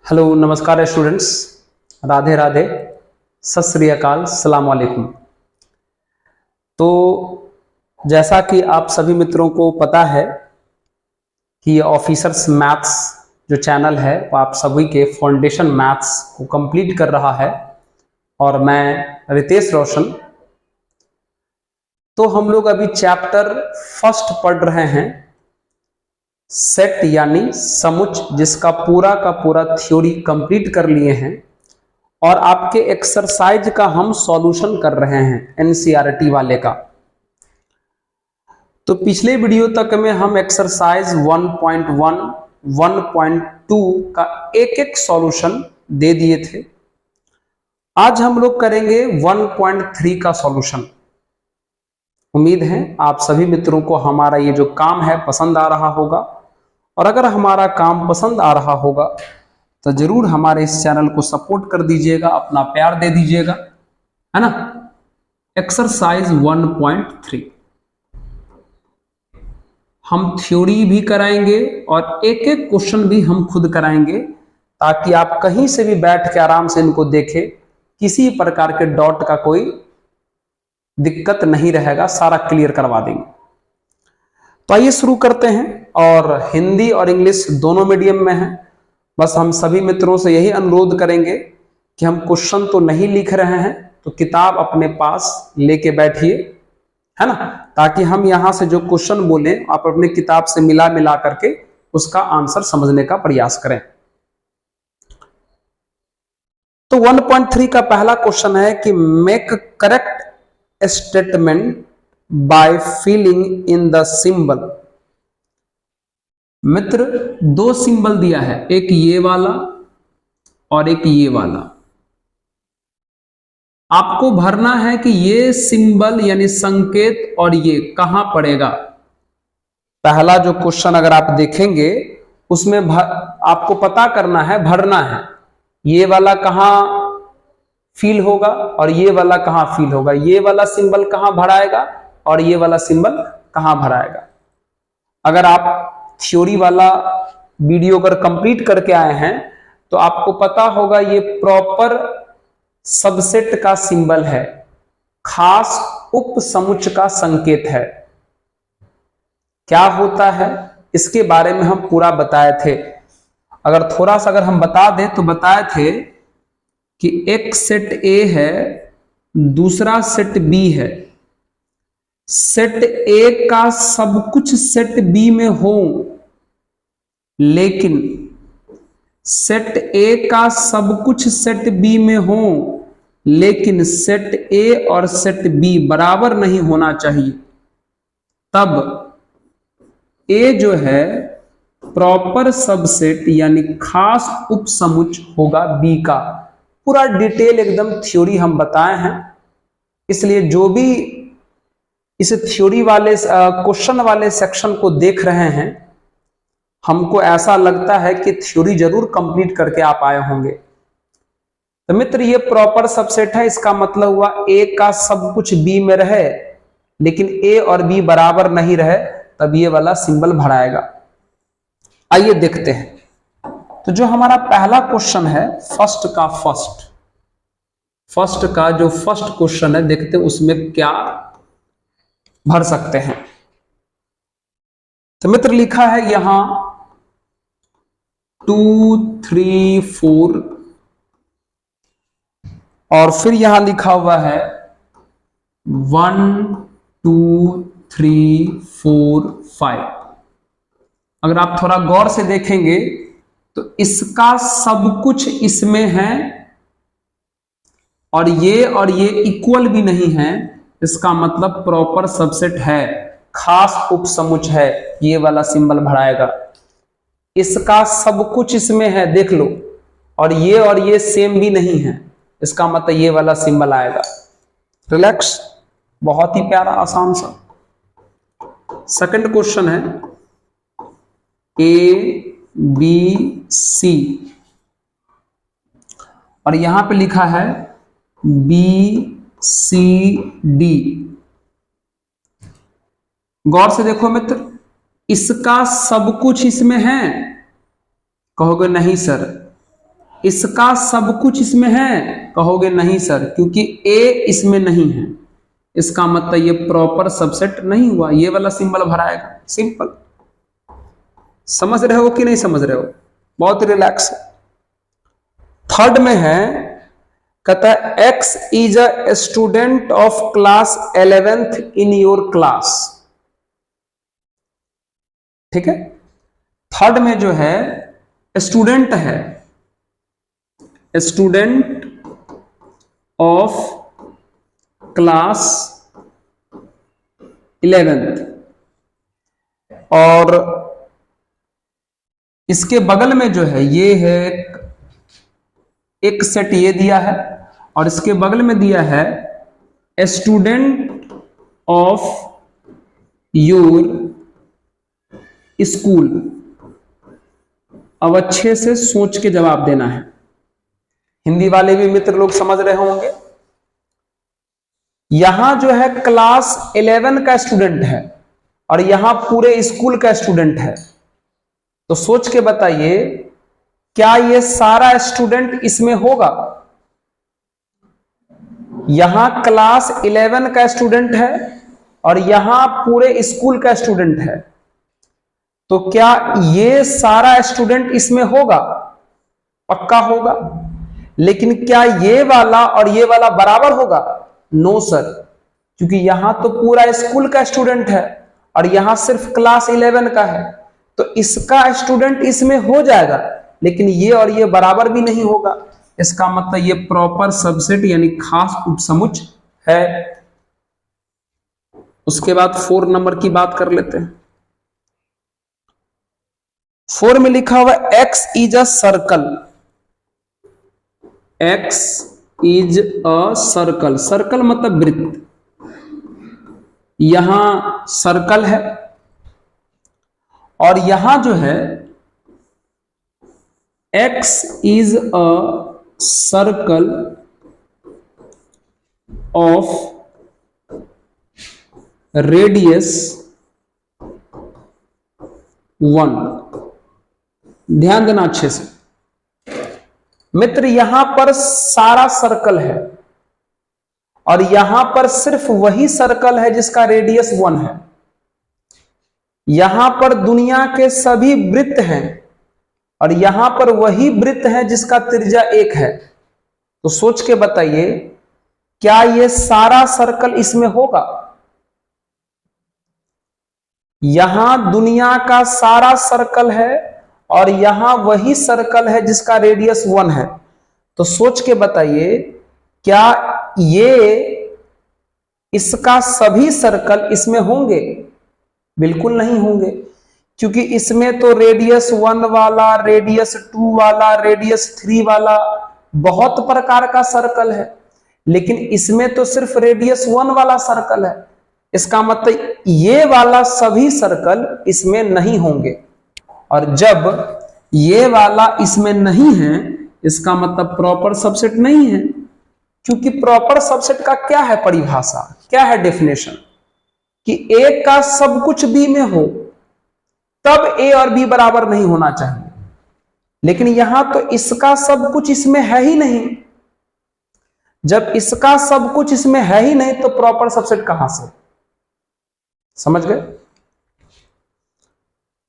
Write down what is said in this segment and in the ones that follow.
Hello नमस्कार students, Radhe Radhe, सत श्री अकाल, सलाम वालेकुम। तो जैसा कि आप सभी मित्रों को पता है कि ये ऑफिसर्स मैथ्स जो चैनल है वो आप सभी के फाउंडेशन मैथ्स को कंप्लीट कर रहा है और मैं रितेश रोशन। तो हम लोग अभी चैप्टर फर्स्ट पढ़ रहे हैं, सेट यानी समुच्च, जिसका पूरा का पूरा थ्योरी कंप्लीट कर लिए हैं और आपके एक्सरसाइज का हम सॉल्यूशन कर रहे हैं एनसीईआरटी वाले का। तो पिछले वीडियो तक में हम एक्सरसाइज 1.1, 1.2 का एक एक सॉल्यूशन दे दिए थे। आज हम लोग करेंगे 1.3 का सॉल्यूशन। उम्मीद है आप सभी मित्रों को हमारा ये जो काम है पसंद आ रहा होगा, और अगर हमारा काम पसंद आ रहा होगा तो जरूर हमारे इस चैनल को सपोर्ट कर दीजिएगा, अपना प्यार दे दीजिएगा, है ना। एक्सरसाइज 1.3 हम थ्योरी भी कराएंगे और एक एक क्वेश्चन भी हम खुद कराएंगे, ताकि आप कहीं से भी बैठ के आराम से इनको देखें, किसी प्रकार के डॉट का कोई दिक्कत नहीं रहेगा, सारा क्लियर करवा देंगे। तो आइए शुरू करते हैं, और हिंदी और इंग्लिश दोनों मीडियम में है। बस हम सभी मित्रों से यही अनुरोध करेंगे कि हम क्वेश्चन तो नहीं लिख रहे हैं, तो किताब अपने पास लेके बैठिए, है ना, ताकि हम यहां से जो क्वेश्चन बोले आप अपने किताब से मिला मिला करके उसका आंसर समझने का प्रयास करें। तो 1.3 का पहला क्वेश्चन है कि make correct statement by filling in the symbol. मित्र, दो सिंबल दिया है, एक ये वाला और एक ये वाला। आपको भरना है कि ये सिंबल यानी संकेत और ये कहां पड़ेगा। पहला जो क्वेश्चन अगर आप देखेंगे उसमें आपको पता करना है, भरना है, ये वाला कहां फील होगा और ये वाला कहां फील होगा, ये वाला सिंबल कहां भराएगा और ये वाला सिंबल कहां भराएगा। अगर आप थ्योरी वाला वीडियो अगर कंप्लीट करके आए हैं तो आपको पता होगा ये प्रॉपर सबसेट का सिंबल है, खास उपसमुच्च का संकेत है। क्या होता है इसके बारे में हम पूरा बताए थे। अगर थोड़ा सा अगर हम बता दें तो बताए थे कि एक सेट ए है, दूसरा सेट बी है। सेट ए का सब कुछ सेट बी में हो, लेकिन सेट ए का सब कुछ सेट बी में हो, लेकिन सेट ए और सेट बी बराबर नहीं होना चाहिए, तब ए जो है प्रॉपर सबसेट यानी खास उपसमुच्च होगा बी का। पूरा डिटेल एकदम थ्योरी हम बताए हैं, इसलिए जो भी इस थ्योरी वाले क्वेश्चन वाले सेक्शन को देख रहे हैं, हमको ऐसा लगता है कि थ्योरी जरूर कंप्लीट करके आप आए होंगे। तो मित्र, ये प्रॉपर सबसेट है, इसका मतलब हुआ ए का सब कुछ बी में रहे लेकिन ए और बी बराबर नहीं रहे, तब ये वाला सिंबल भराएगा। आइए देखते हैं। तो जो हमारा पहला क्वेश्चन है, फर्स्ट का जो फर्स्ट क्वेश्चन है, देखते हैं उसमें क्या भर सकते हैं। तो मित्र लिखा है यहां 2, 3, 4 और फिर यहां लिखा हुआ है 1, 2, 3, 4, 5। अगर आप थोड़ा गौर से देखेंगे तो इसका सब कुछ इसमें है और ये इक्वल भी नहीं है, इसका मतलब प्रॉपर सबसेट है, खास उपसमुच्च है, ये वाला सिंबल भराएगा। इसका सब कुछ इसमें है, देख लो, और ये सेम भी नहीं है, इसका मतलब ये वाला सिंबल आएगा। रिलैक्स, बहुत ही प्यारा आसान सा। सेकंड क्वेश्चन है ए बी सी और यहां पे लिखा है बी सी डी। गौर से देखो मित्र, इसका सब कुछ इसमें है, कहोगे नहीं सर, इसका सब कुछ इसमें है? कहोगे नहीं सर, क्योंकि ए इसमें नहीं है, इसका मतलब ये प्रॉपर सबसेट नहीं हुआ, ये वाला सिंबल भराएगा। सिंपल। समझ रहे हो कि नहीं समझ रहे हो? बहुत रिलैक्स। थर्ड में है, कहता है x is a student of class 11th in your class. ठीक है, थर्ड में जो है स्टूडेंट है, स्टूडेंट ऑफ क्लास 11th, और इसके बगल में जो है ये है एक सेट ये दिया है, और इसके बगल में दिया है स्टूडेंट ऑफ योर स्कूल। अब अच्छे से सोच के जवाब देना है। हिंदी वाले भी मित्र लोग समझ रहे होंगे। यहां जो है क्लास 11 का स्टूडेंट है और यहां पूरे स्कूल का स्टूडेंट है, तो सोच के बताइए क्या ये सारा स्टूडेंट इसमें होगा? यहां क्लास 11 का स्टूडेंट है और यहां पूरे स्कूल का स्टूडेंट है, तो क्या ये सारा स्टूडेंट इसमें होगा? पक्का होगा। लेकिन क्या ये वाला और ये वाला बराबर होगा? नो सर, क्योंकि यहां तो पूरा स्कूल का स्टूडेंट है और यहां सिर्फ क्लास 11 का है, तो इसका स्टूडेंट इसमें हो जाएगा, लेकिन ये और ये बराबर भी नहीं होगा। इसका मतलब ये प्रॉपर सबसेट यानी खास उपसमुच है। उसके बाद 4 नंबर की बात कर लेते हैं। 4 में लिखा हुआ x is a circle. X is a circle, circle मतलब वृत्त। यहां सर्कल है और यहां जो है x is a circle of radius 1। ध्यान देना अच्छे से मित्र, यहां पर सारा सर्कल है और यहां पर सिर्फ वही सर्कल है जिसका रेडियस 1 है। यहां पर दुनिया के सभी वृत्त हैं और यहां पर वही वृत्त है जिसका त्रिज्या 1 है। तो सोच के बताइए क्या ये सारा सर्कल इसमें होगा? यहां दुनिया का सारा सर्कल है और यहां वही सर्कल है जिसका रेडियस 1 है, तो सोच के बताइए क्या ये इसका सभी सर्कल इसमें होंगे? बिल्कुल नहीं होंगे, क्योंकि इसमें तो रेडियस 1 वाला, रेडियस 2 वाला, रेडियस 3 वाला बहुत प्रकार का सर्कल है, लेकिन इसमें तो सिर्फ रेडियस 1 वाला सर्कल है। इसका मतलब ये वाला सभी सर्कल इसमें नहीं होंगे, और जब ये वाला इसमें नहीं है इसका मतलब प्रॉपर सबसेट नहीं है, क्योंकि प्रॉपर सबसेट का क्या है परिभाषा, क्या है डेफिनेशन, कि ए का सब कुछ बी में हो तब ए और बी बराबर नहीं होना चाहिए। लेकिन यहां तो इसका सब कुछ इसमें है ही नहीं। जब इसका सब कुछ इसमें है ही नहीं तो प्रॉपर सबसेट कहां से? समझ गए?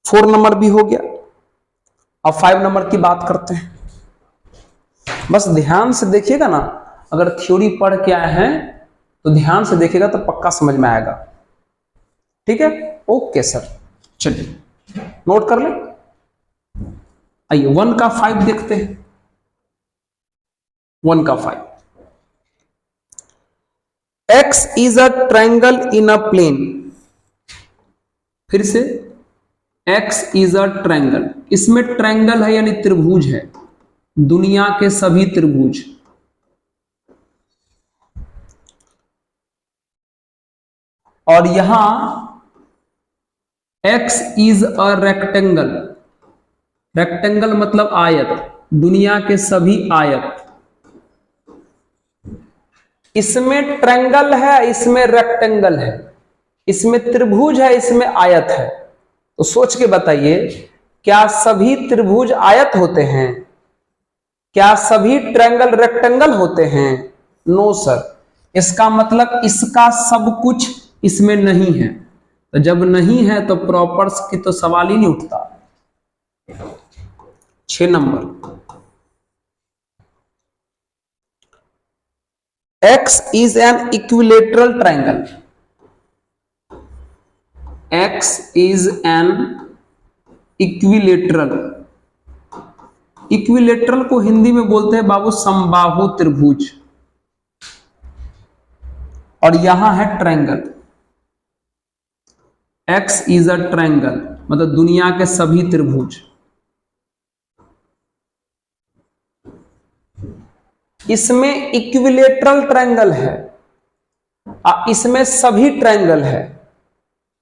4 नंबर भी हो गया। अब 5 नंबर की बात करते हैं। बस ध्यान से देखिएगा ना, अगर थ्योरी पढ़ के आए हैं तो ध्यान से देखिएगा तो पक्का समझ में आएगा। ठीक है, ओके सर, चलिए नोट कर ले। आइए 1 का 5 देखते हैं। 1 का 5, X is a triangle in a plane. फिर से एक्स इज अ ट्रायंगल, इसमें ट्रायंगल है यानी त्रिभुज है, दुनिया के सभी त्रिभुज। और यहां x is a rectangle, rectangle मतलब आयत, दुनिया के सभी आयत। इसमें ट्रायंगल है, इसमें रेक्टेंगल है, इसमें त्रिभुज है, इसमें आयत है। तो सोच के बताइए क्या सभी त्रिभुज आयत होते हैं? क्या सभी ट्रायंगल रेक्टेंगल होते हैं? No sir. इसका मतलब इसका सब कुछ इसमें नहीं है, तो जब नहीं है तो प्रॉपर्स की तो सवाल ही नहीं उठता। 6 number, X is an equilateral triangle. X is an equilateral. Equilateral को हिंदी में बोलते हैं बाबू समबाहु त्रिभुज, और यहां है triangle. X is a triangle मतलब दुनिया के सभी त्रिभुज। इसमें इक्विलेटरल ट्रायंगल है, इसमें सभी ट्रायंगल है,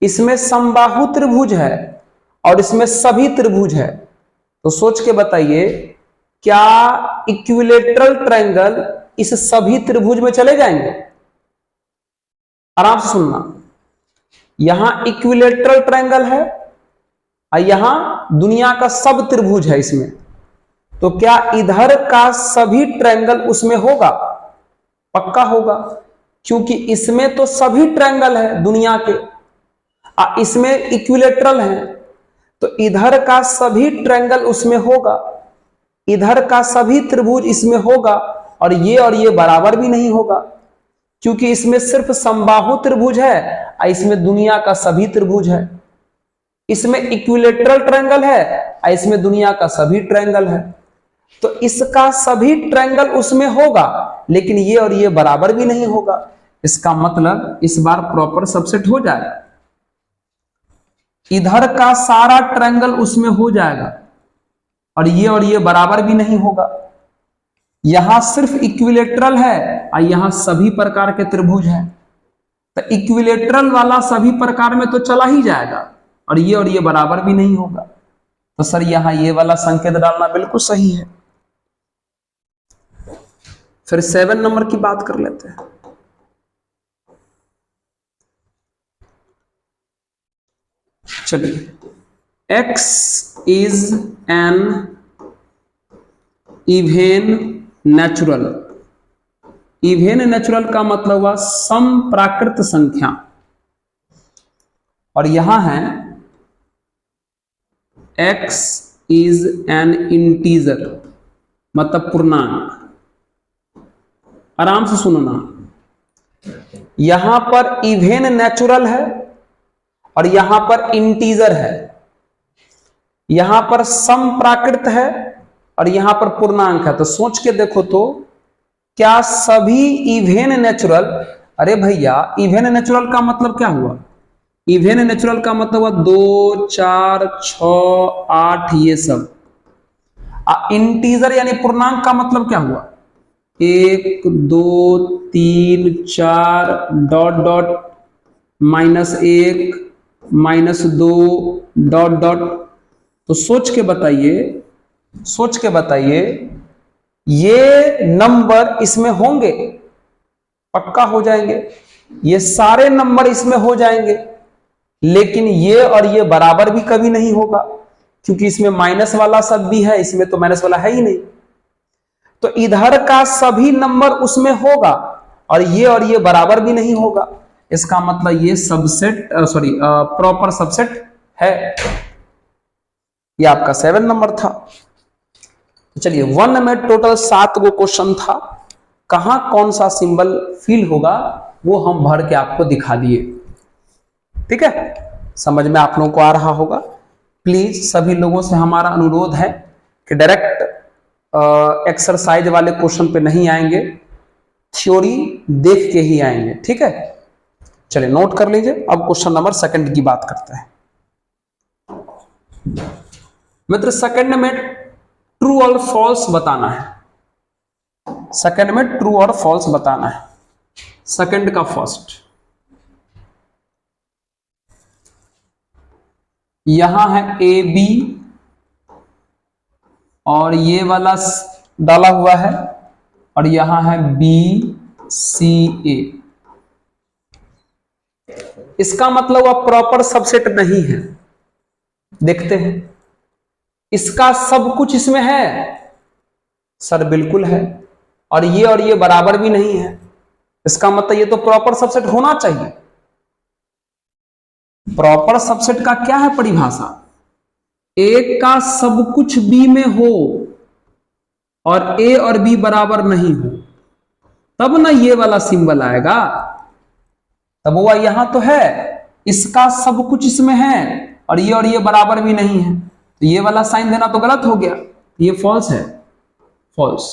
इसमें समबाहु त्रिभुज है, और इसमें सभी त्रिभुज है। तो सोच के बताइए, क्या इक्विलेटरल ट्रायंगल इस सभी त्रिभुज में चले जाएंगे? आराम से सुनना, यहां इक्विलेटरल ट्रायंगल है और यहां दुनिया का सब त्रिभुज है इसमें, तो क्या इधर का सभी ट्रायंगल उसमें होगा? पक्का होगा, क्योंकि इसमें तो सभी ट्रायंगल है दुनिया के, इसमें इक्विलेटरल है, तो इधर का सभी ट्रायंगल उसमें होगा, इधर का सभी त्रिभुज इसमें होगा, और ये बराबर भी नहीं होगा, क्योंकि इसमें सिर्फ समबाहु त्रिभुज है और इसमें दुनिया का सभी त्रिभुज है। इसमें इक्विलेटरल ट्रायंगल है और इसमें दुनिया का सभी ट्रायंगल है, तो इसका सभी ट्रायंगल उसमें होगा, लेकिन ये बराबर भी नहीं होगा। इसका मतलब इस बार प्रॉपर सबसेट हो जाएगा, इधर का सारा ट्रायंगल उसमें हो जाएगा, और ये बराबर भी नहीं होगा। यहां सिर्फ इक्विलेटरल है और यहां सभी प्रकार के त्रिभुज हैं, तो इक्विलेटरल वाला सभी प्रकार में तो चला ही जाएगा, और ये बराबर भी नहीं होगा। तो सर यहां ये वाला संकेत डालना बिल्कुल सही है। फिर 7 नंबर की बात कर लेते हैं। चलिए, X is an even natural। Even natural का मतलब हुआ समप्राकृत संख्या, और यहां है X is an integer मतलब पूर्णांक। आराम से सुनो ना, यहां पर इवेन नेचुरल है और यहां पर इंटीजर है, यहां पर समप्राकृत है और यहां पर पूर्णांक है। तो सोच के देखो तो, क्या सभी इवेन नेचुरल, अरे भैया इवेन नेचुरल का मतलब क्या हुआ? इवेन नेचुरल का मतलब हुआ 2, 4, 6, 8 ये सब। इंटीजर यानी पूर्णांक का मतलब क्या हुआ? 1, 2, 3, 4 डॉट डॉट -1 -2 डॉट डॉट। तो सोच के बताइए ये नंबर इसमें होंगे? पक्का हो जाएंगे, ये सारे नंबर इसमें हो जाएंगे, लेकिन ये और ये बराबर भी कभी नहीं होगा, क्योंकि इसमें माइनस वाला शब्द भी है, इसमें तो माइनस वाला है ही नहीं। तो इधर का सभी नंबर उसमें होगा और ये बराबर भी नहीं होगा। इसका मतलब ये सबसेट प्रॉपर सबसेट है। ये आपका 7 नंबर था। चलिए 1 में टोटल 7 गो क्वेश्चन था, कहां कौन सा सिंबल फिल होगा वो हम भर के आपको दिखा दिए। ठीक है, समझ में आप लोगों को आ रहा होगा। प्लीज सभी लोगों से हमारा अनुरोध है कि डायरेक्ट एक्सरसाइज वाले क्वेश्चन पे नहीं आएंगे, थ्योरी देख के ही आएंगे। ठीक है, चलिए नोट कर लीजिए। अब क्वेश्चन नंबर 2 की बात करते हैं। मित्र, सेकंड में ट्रू और फॉल्स बताना है। सेकंड में ट्रू और फॉल्स बताना है। सेकंड का फर्स्ट, यहां है ए बी और ये वाला डाला हुआ है, और यहां है बी सी ए। इसका मतलब वह प्रॉपर सबसेट नहीं है। देखते हैं, इसका सब कुछ इसमें है, सर बिल्कुल है, और ये बराबर भी नहीं है। इसका मतलब ये तो प्रॉपर सबसेट होना चाहिए। प्रॉपर सबसेट का क्या है परिभाषा? ए का सब कुछ बी में हो और ए और बी बराबर नहीं हो, तब ना ये वाला सिंबल आएगा। तब वो यहां तो है, इसका सब कुछ इसमें है और ये बराबर भी नहीं है, तो ये वाला साइन देना तो गलत हो गया, ये फॉल्स है। फॉल्स,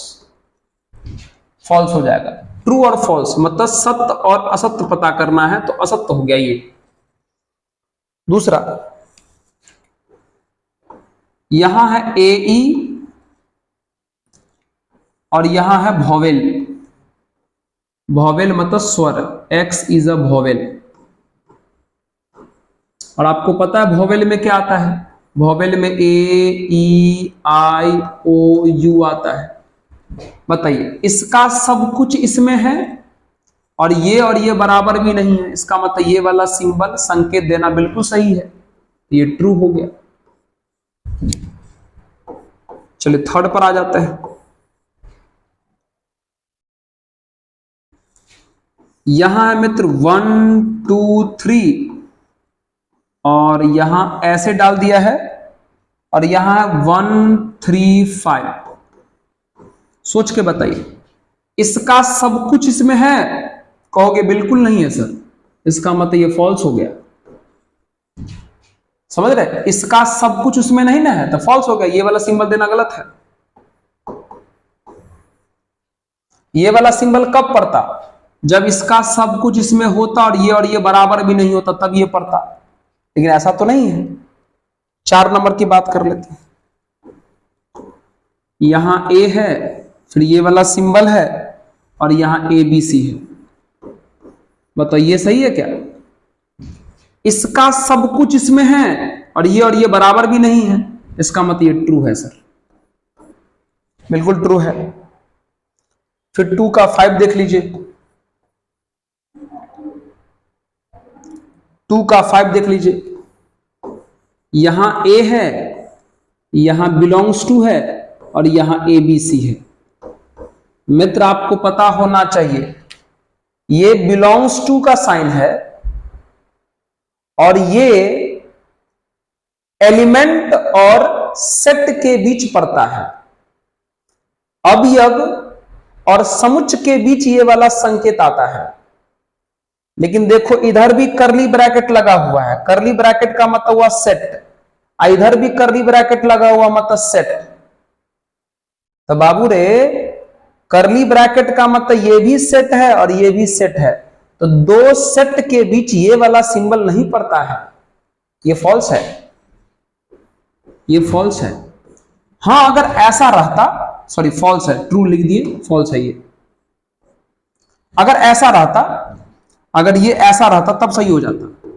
फॉल्स हो जाएगा। ट्रू और फॉल्स मतलब सत्य और असत्य पता करना है, तो असत्य हो गया ये। दूसरा, यहां है ए ई और यहां है वॉवेल। वॉवेल मतलब स्वर, एक्स इज अ वॉवेल। और आपको पता है वॉवेल में क्या आता है? वॉवेल में ए ई आई ओ यू आता है। बताइए, इसका सब कुछ इसमें है और ये बराबर भी नहीं है, इसका मतलब ये वाला सिंबल संकेत देना बिल्कुल सही है, तो ये ट्रू हो गया। चलिए थर्ड पर आ जाते हैं। यहां है मित्र 1 2 3 और यहां ऐसे डाल दिया है, और यहां है 1 3 5। सोच के बताइए, इसका सब कुछ इसमें है? कहोगे बिल्कुल नहीं है सर, इसका मतलब ये फॉल्स हो गया। समझ रहे? इसका सब कुछ उसमें नहीं ना है तो फॉल्स हो गया, ये वाला सिंबल देना गलत है। ये वाला सिंबल कब पड़ता? जब इसका सब कुछ इसमें होता और ये बराबर भी नहीं होता, तब ये पड़ता। लेकिन ऐसा तो नहीं है। 4 नंबर की बात कर लेते हैं। यहां ए है, फिर ये वाला सिंबल है और यहां ए बी सी है। बताओ ये सही है क्या? इसका सब कुछ इसमें है और ये बराबर भी नहीं है, इसका मतलब ये ट्रू है सर, बिल्कुल ट्रू है। फिर 2 का 5 देख लीजिए। 2 का 5 देख लीजिए। यहां ए है, यहां बिलोंग्स टू है और यहां ए बी सी है। मित्र आपको पता होना चाहिए, ये बिलोंग्स टू का साइन है और ये एलिमेंट और सेट के बीच पड़ता है। अवयव और समुच्चय के बीच ये वाला संकेत आता है। लेकिन देखो इधर भी करली ब्रैकेट लगा हुआ है, करली ब्रैकेट का मतलब हुआ सेट, इधर भी करली ब्रैकेट लगा हुआ मतलब सेट। तो बाबू रे, करली ब्रैकेट का मतलब ये भी सेट है और ये भी सेट है, तो दो सेट के बीच ये वाला सिंबल नहीं पड़ता है, ये फॉल्स है, ये फॉल्स है। हां अगर ऐसा रहता, सॉरी फॉल्स है, ट्रू लिख दिए, फॉल्स है ये। अगर ऐसा रहता, अगर ये ऐसा रहता तब सही हो जाता।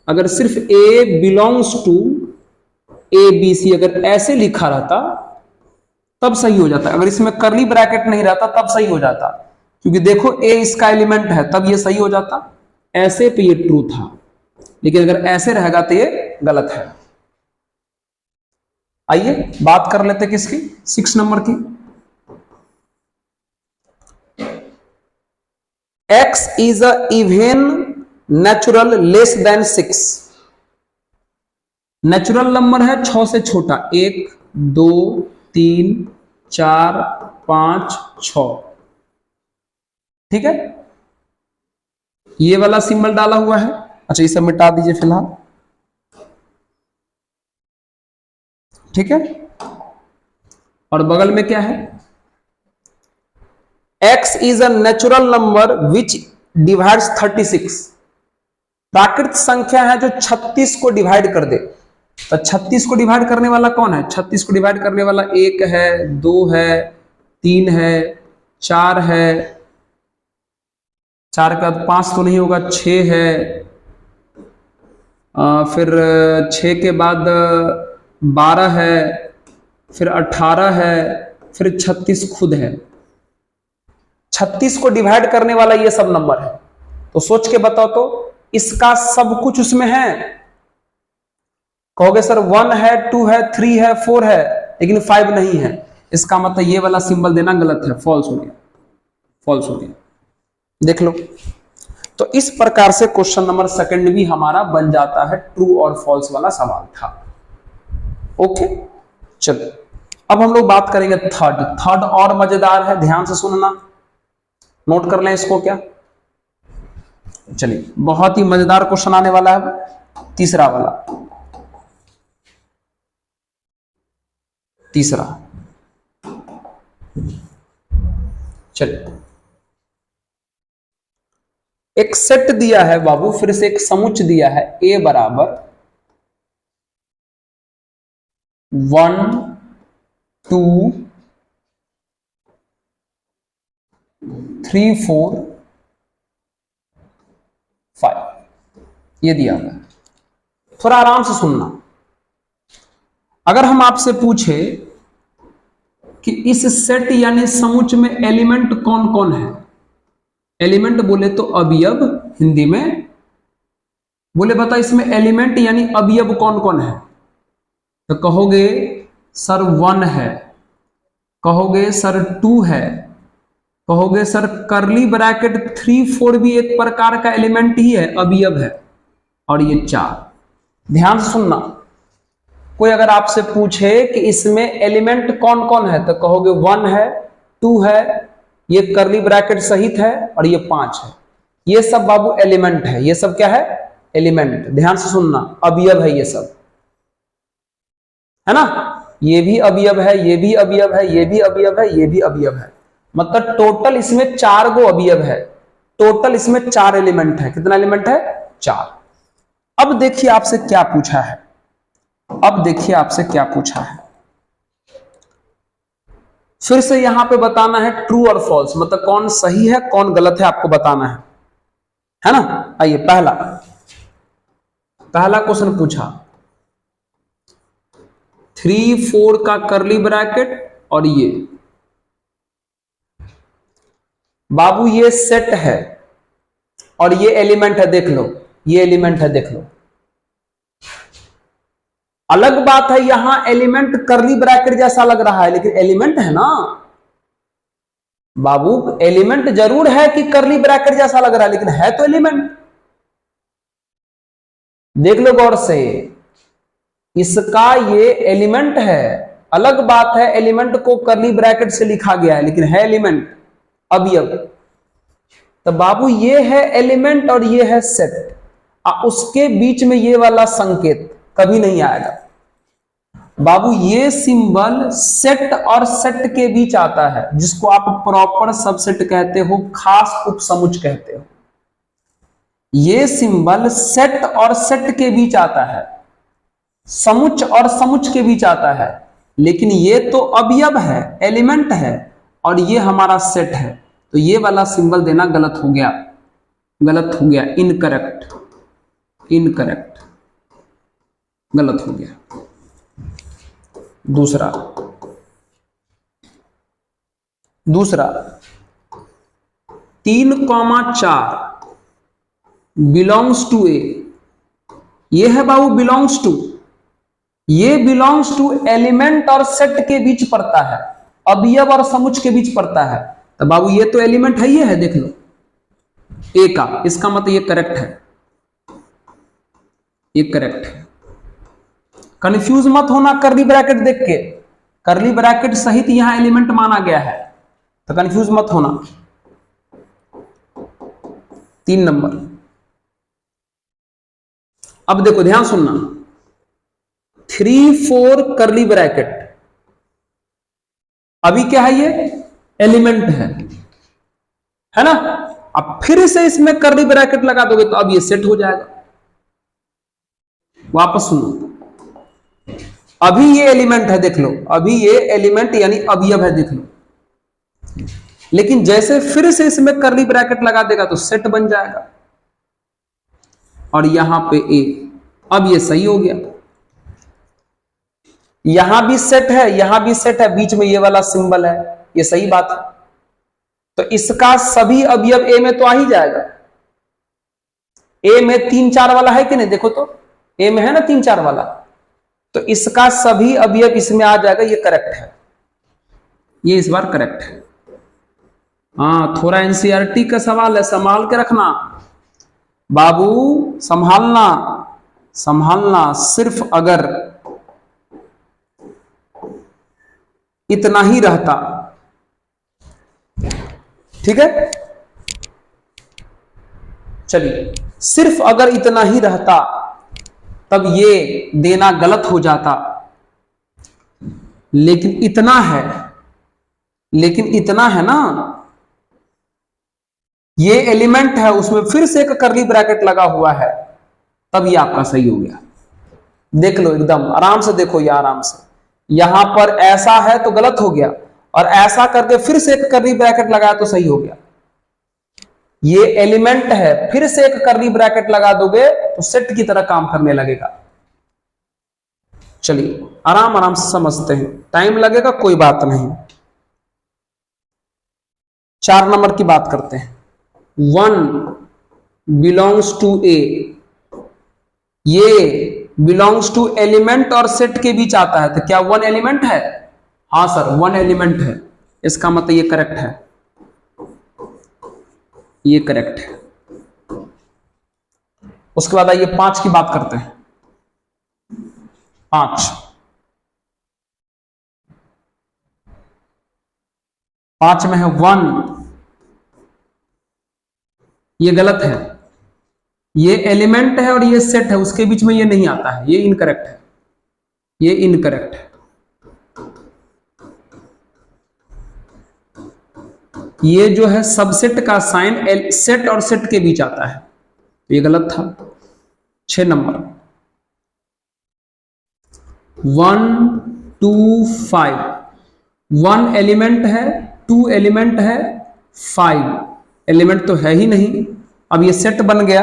अगर सिर्फ A belongs to A B C अगर ऐसे लिखा रहता तब सही हो जाता। अगर इसमें करली ब्रैकेट नहीं रहता तब सही हो जाता, क्योंकि देखो ए इसका एलिमेंट है, तब ये सही हो जाता। ऐसे पे ये ट्रू था, लेकिन अगर ऐसे रहेगा तो ये गलत है। आइए बात कर लेते किसकी, 6 नंबर की। x is a even natural less than 6। Natural number है 6 से छोटा, 1 2 3 4 5 6। ठीक है, ये वाला सिंबल डाला हुआ है। अच्छा इसे मिटा दीजिए फिलहाल, ठीक है। और बगल में क्या है? x is a natural number which divides 36। प्राकृत संख्या है जो 36 को डिवाइड कर दे। तो 36 को डिवाइड करने वाला कौन है? 36 को डिवाइड करने वाला 1 है, 2 है, 3 है, 4 है, 4 का 5 तो नहीं होगा, 6 है, फिर 6 के बाद 12 है, फिर 18 है, फिर 36 खुद है। 36 को डिवाइड करने वाला ये सब नंबर है। तो सोच के बताओ तो इसका सब कुछ उसमें है? कहोगे सर 1 है, 2 है, 3 है, 4 है, लेकिन 5 नहीं है। इसका मतलब ये वाला सिंबल देना गलत है, फॉल्स हो गया, फॉल्स हो गया। देख लो, तो इस प्रकार से क्वेश्चन नंबर सेकंड भी हमारा बन जाता है, ट्रू और फॉल्स वाला सवाल था। ओके, चलो अब हम लोग बात करेंगे थर्ड। थर्ड और मजेदार है, ध्यान से सुनना, नोट कर लें इसको। क्या, चलिए बहुत ही मजेदार क्वेश्चन आने वाला है, तीसरा वाला। तीसरा, चलिए एक सेट दिया है बाबू, फिर से एक समुच्च दिया है, ए बराबर 1 2 3 4 5, ये दिया हुआ है। थोड़ा आराम से सुनना। अगर हम आपसे पूछे कि इस सेट यानी समुच्च में एलिमेंट कौन कौन है, एलिमेंट बोले तो अवयव, हिंदी में बोले बता इसमें एलिमेंट यानी अवयव कौन कौन है, तो कहोगे सर 1 है, कहोगे सर 2 है, कहोगे सर करली ब्रैकेट 3 4 भी एक प्रकार का एलिमेंट ही है, अवयव है, और ये 4। ध्यान से सुनना, कोई अगर आपसे पूछे कि इसमें एलिमेंट कौन कौन है, तो कहोगे 1 है, 2 है, ये करली ब्रैकेट सहित है, और ये 5 है। ये सब बाबू एलिमेंट है, ये सब क्या है, एलिमेंट। ध्यान से सुनना, अवयव है ये सब, है ना, ये भी अवयव है, ये भी अवयव है, ये भी अवयव है, ये भी अवयव है। मतलब टोटल इसमें 4 गो अवयव है, टोटल इसमें 4 एलिमेंट है। कितना एलिमेंट है, 4। अब देखिए आपसे क्या पूछा है, अब देखिए आपसे क्या पूछा है, फिर से यहां पे बताना है ट्रू और फॉल्स, मतलब कौन सही है कौन गलत है, आपको बताना है ना। आइए, पहला क्वेश्चन पूछा 3 4 का करली ब्रैकेट, और ये बाबू ये सेट है और ये एलिमेंट है, देख लो ये एलिमेंट है, देख लो। अलग बात है यहां एलिमेंट करली ब्रैकेट जैसा लग रहा है, लेकिन एलिमेंट है ना बाबू, एलिमेंट जरूर है कि करली ब्रैकेट जैसा लग रहा है, लेकिन है तो एलिमेंट। देख लो गौर से, इसका ये एलिमेंट है। अलग बात है एलिमेंट को करली ब्रैकेट से लिखा गया है, लेकिन है एलिमेंट, अवयव। तो बाबू ये है एलिमेंट और ये है सेट, उसके बीच में ये वाला संकेत कभी नहीं आएगा बाबू। ये सिंबल सेट और सेट के बीच आता है, जिसको आप प्रॉपर सबसेट कहते हो, खास उपसमुच्च कहते हो। ये सिंबल सेट और सेट के बीच आता है, समुच्च और समुच्च के बीच आता है, लेकिन ये तो अवयव है, एलिमेंट है, और ये हमारा सेट है। तो ये वाला सिंबल देना गलत हो गया, गलत हो गया, इनकरेक्ट, इनकरेक्ट, गलत हो गया। दूसरा 3,4 बिलोंग्स टू ए, ये है बाबू बिलोंग्स टू, ये बिलोंग्स टू एलिमेंट और सेट के बीच पड़ता है, अवयव और समुच्च के बीच पड़ता है। तो बाबू ये तो एलिमेंट है, ये है, देख लो ए का, इसका मतलब ये करेक्ट है, ये करेक्ट है। कंफ्यूज मत होना करली ब्रैकेट देख के, करली ब्रैकेट सहित यहां एलिमेंट माना गया है, तो कंफ्यूज मत होना। 3 नंबर, अब देखो ध्यान सुनना, 3 4 करली ब्रैकेट, अभी क्या है, ये एलिमेंट है ना। अब फिर से इसमें करली ब्रैकेट लगा दोगे तो अब ये सेट हो जाएगा। वापस सुनो, अभी ये एलिमेंट है, देख लो, अभी ये एलिमेंट यानी अवयव है, देख लो, लेकिन जैसे फिर से इसमें करली ब्रैकेट लगा देगा तो सेट बन जाएगा, और यहां पे ए, अब ये सही हो गया। यहां भी सेट है, यहां भी सेट है, बीच में ये वाला सिंबल है, ये सही बात है। तो इसका सभी अवयव ए में तो आ ही जाएगा। ए में 3 4 वाला है कि नहीं, देखो तो ए में है ना 3 4 वाला, तो इसका सभी अवयव इसमें आ जाएगा, ये करेक्ट है। ये इस बार करेक्ट है। हाँ, थोड़ा एनसीईआरटी का सवाल है, संभाल के रखना बाबू, संभालना संभालना। सिर्फ अगर इतना ही रहता, ठीक है, चलिए, सिर्फ अगर इतना ही रहता तब ये देना गलत हो जाता, लेकिन इतना है ना, ये एलिमेंट है, उसमें फिर से एक कर्ली ब्रैकेट लगा हुआ है, तब ये आपका सही हो गया। देख लो, एकदम आराम से देखो, ये आराम से, यहां पर ऐसा है तो गलत हो गया, और ऐसा करके फिर से एक कर्ली ब्रैकेट लगाया तो सही हो गया। ये एलिमेंट है, फिर से एक कर्ली ब्रैकेट लगा दोगे तो सेट की तरह काम करने लगेगा। चलिए आराम आराम से समझते हैं, टाइम लगेगा कोई बात नहीं। 4 नंबर की बात करते हैं। 1 बिलोंग्स टू ए, ये बिलोंग्स टू एलिमेंट और सेट के बीच आता है, तो क्या 1 एलिमेंट है? हाँ सर 1 एलिमेंट है, इसका मतलब ये करेक्ट है, ये करेक्ट है। उसके बाद आइए 5 की बात करते हैं। 5 में है 1, ये गलत है, ये एलिमेंट है और ये सेट है, उसके बीच में ये नहीं आता है, ये इनकरेक्ट है, ये इनकरेक्ट है। ये जो है सबसेट का साइन सेट और सेट के बीच आता है, ये गलत था। 6 नंबर 1 2 5, 1 एलिमेंट है, 2 एलिमेंट है, 5 एलिमेंट तो है ही नहीं। अब ये सेट बन गया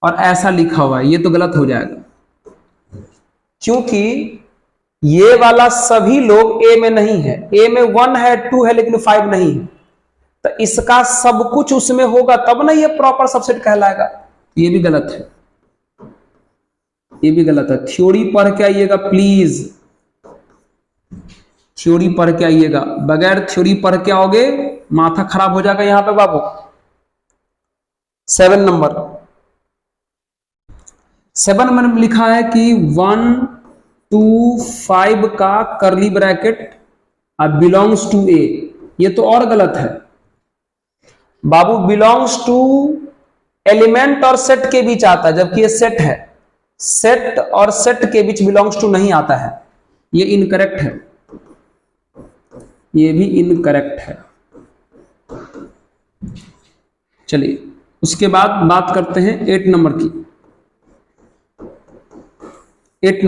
और ऐसा लिखा हुआ है, ये तो गलत हो जाएगा, क्योंकि ये वाला सभी लोग ए में नहीं है, ए में 1 है 2 है लेकिन 5 नहीं है, तो इसका सब कुछ उसमें होगा तब ना ये प्रॉपर सबसेट कहलाएगा। ये भी गलत है, ये भी गलत है। थ्योरी पढ़ के आइएगा प्लीज, थ्योरी पढ़ के आइएगा, बगैर थ्योरी पढ़ के आओगे माथा खराब हो जाएगा यहां पे बाबू। 7 नंबर 7 में लिखा है कि 1 2 5 का कर्ली ब्रैकेट बिलोंग्स टू ए, ये तो और गलत है बाबू। बिलोंग्स टू एलिमेंट और सेट के बीच आता है, जबकि ये सेट है, सेट और सेट के बीच बिलोंग्स टू नहीं आता है, ये इनकरेक्ट है, ये भी इनकरेक्ट है। चलिए उसके बाद बात करते हैं 8 नंबर की। 8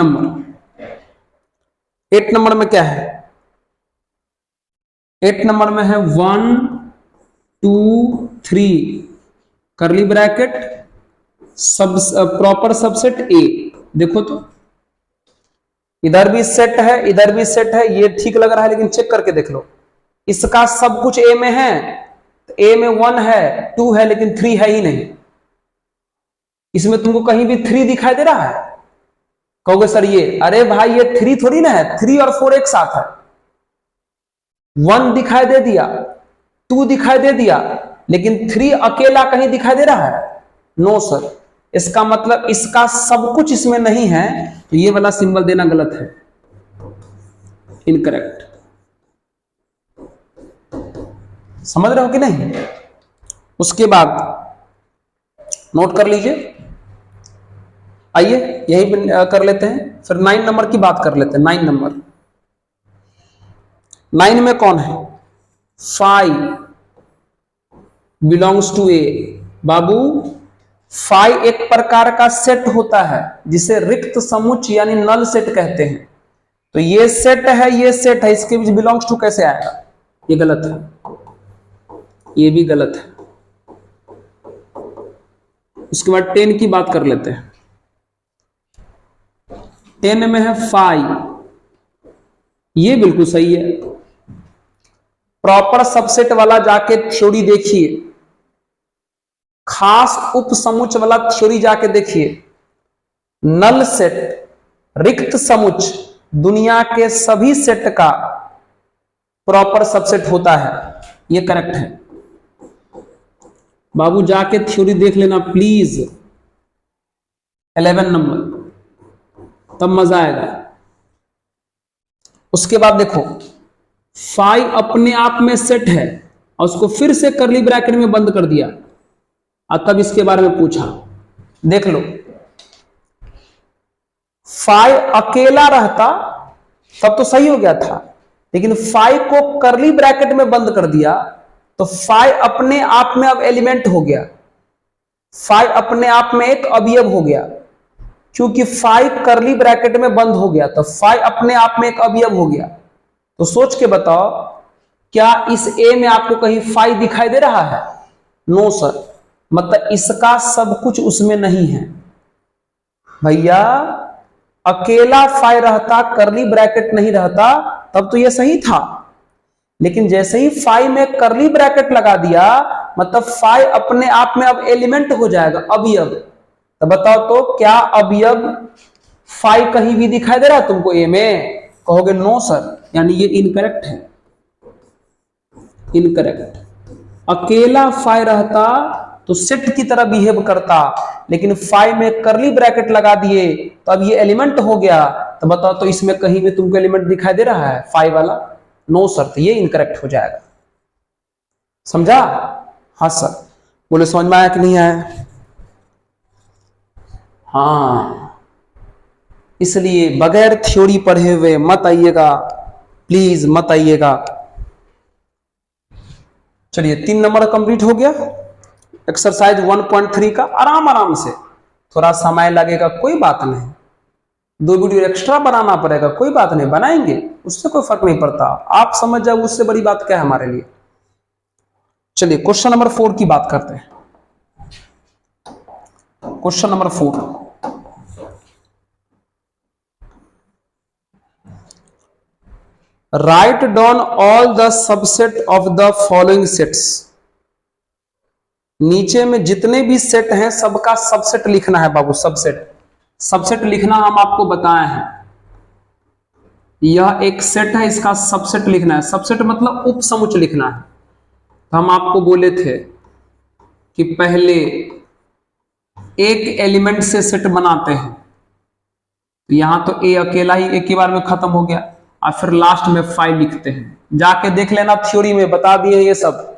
नंबर में क्या है? 8 नंबर में है 1 2 3 कर्ली ब्रैकेट सब प्रॉपर सबसेट ए। देखो तो इधर भी सेट है, इधर भी सेट है, ये ठीक लग रहा है, लेकिन चेक करके देख लो, इसका सब कुछ ए में है, तो ए में 1 है 2 है लेकिन 3 है ही नहीं। इसमें तुमको कहीं भी 3 दिखाई दे रहा है? कहोगे सर ये, अरे भाई ये 3 थोड़ी ना है, 3 और 4 एक साथ है। 1 दिखाई दे दिया, 2 दिखाई दे दिया, लेकिन 3 अकेला कहीं दिखाई दे रहा है? नो सर, इसका मतलब इसका सब कुछ इसमें नहीं है, तो ये वाला सिंबल देना गलत है, इनकरेक्ट। समझ रहे हो कि नहीं? उसके बाद नोट कर लीजिए, आइए यही कर लेते हैं, फिर 9 नंबर की बात कर लेते हैं। 9 नंबर 9 में कौन है? 5 बिलोंग्स टू ए। बाबू 5 एक प्रकार का सेट होता है जिसे रिक्त समुच्च यानी नल सेट कहते हैं, तो ये सेट है, ये सेट है, इसके बीच बिलोंग्स टू कैसे आएगा? ये गलत है, ये भी गलत है। उसके बाद 10 की बात कर लेते हैं। 10 में है 5, ये बिल्कुल सही है। प्रॉपर सबसेट वाला जाके थ्योरी देखिए, खास उपसमुच्च वाला थ्योरी जाके देखिए। नल सेट, रिक्त समुच्च, दुनिया के सभी सेट का प्रॉपर सबसेट होता है, ये करेक्ट है। बाबू जाके थ्योरी देख लेना प्लीज, 11 नंबर, तब मजा आएगा। उसके बाद देखो, फाई अपने आप में सेट है और उसको फिर से करली ब्रैकेट में बंद कर दिया और तब इसके बारे में पूछा। देख लो, फाई अकेला रहता तब तो सही हो गया था, लेकिन फाई को करली ब्रैकेट में बंद कर दिया तो फाई अपने आप में अब एलिमेंट हो गया, फाई अपने आप में एक अवयव हो गया। क्योंकि फाई करली ब्रैकेट में बंद हो गया तो फाई अपने आप में एक अवयव हो गया। तो सोच के बताओ, क्या इस ए में आपको कहीं फाई दिखाई दे रहा है? नो सर, मतलब इसका सब कुछ उसमें नहीं है। भैया अकेला फाई रहता, करली ब्रैकेट नहीं रहता, तब तो यह सही था, लेकिन जैसे ही फाई में करली ब्रैकेट लगा दिया मतलब फाई अपने आप में अब एलिमेंट हो जाएगा, अवयव। तो बताओ तो क्या अवयव फाई कहीं भी दिखाई दे रहा है तुमको ए में? कहोगे नो सर, यानी ये इनकरेक्ट है, इनकरेक्ट। अकेला फाई रहता तो सेट की तरह बिहेव करता, लेकिन फाई में करली ब्रैकेट लगा दिए तो अब ये एलिमेंट हो गया। तो बताओ तो इसमें कहीं भी तुमको एलिमेंट दिखाई दे रहा है फाई वाला? नो सर, तो ये इनकरेक्ट हो जाएगा। समझा? हाँ सर। बोले समझ में आया कि नहीं आया? हाँ, इसलिए बगैर थ्योरी पढ़े हुए मत आइएगा, प्लीज मत आइएगा। चलिए 3 नंबर कंप्लीट हो गया। एक्सरसाइज 1.3 का आराम आराम से, थोड़ा समय लगेगा कोई बात नहीं, 2 वीडियो एक्स्ट्रा बनाना पड़ेगा कोई बात नहीं, बनाएंगे, उससे कोई फर्क नहीं पड़ता। आप समझ जाओ उससे बड़ी बात क्या है हमारे लिए। चलिए क्वेश्चन नंबर 4 की बात करते हैं। Question number 4, write down all the subset of the following sets. नीचे में जितने भी सेट हैं सबका सबसेट लिखना है बाबू, सबसेट। सबसेट लिखना हम आपको बताए हैं, यह एक सेट है, इसका सबसेट लिखना है। सबसेट मतलब उपसमुच लिखना है। तो हम आपको बोले थे कि पहले एक एलिमेंट से सेट बनाते हैं, तो यहां तो ए अकेला ही एक ही बार में खत्म हो गया, और फिर लास्ट में फाइव लिखते हैं। जाके देख लेना, थ्योरी में बता दिए ये सब।